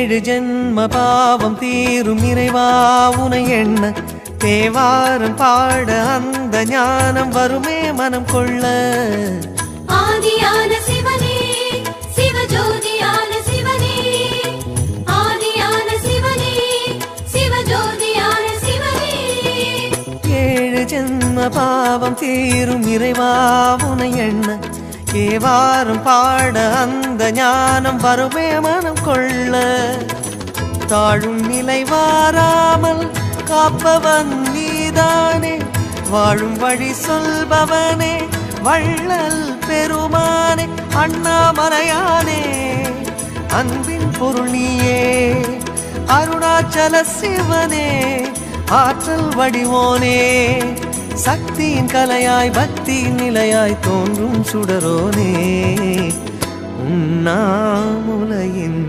ஏழு ஜென்ம பாவம் தீரும் இறைவா உனை எண்ண தேவாரம் பாட அந்த ஞானம் வருமே மனம் கொள்ள. ஆதியான சிவனே சிவஜோதியான சிவனே, ஆதியான சிவனே சிவஜோதியான சிவனே. ஏழு ஜென்ம பாவம் தீரும் இறைவா உனை எண்ண தேவாரம் பாட அந்த ஞானம் வருமே மனம் கொள்ள. தாழும் நிலை வாராமல் காப்பவன் நீதானே, வாழும் வழி சொல்பவனே வள்ளல் பெருமானே, அண்ணாமலையானே அன்பின் பொருள் நீயே, அருணாச்சல சிவனே ஆற்றல் வடிவோனே, சக்தியின் கலையாய் பக்தியின் நிலையாய் தோன்றும் சுடரோனே, உண்ணாமுலையின்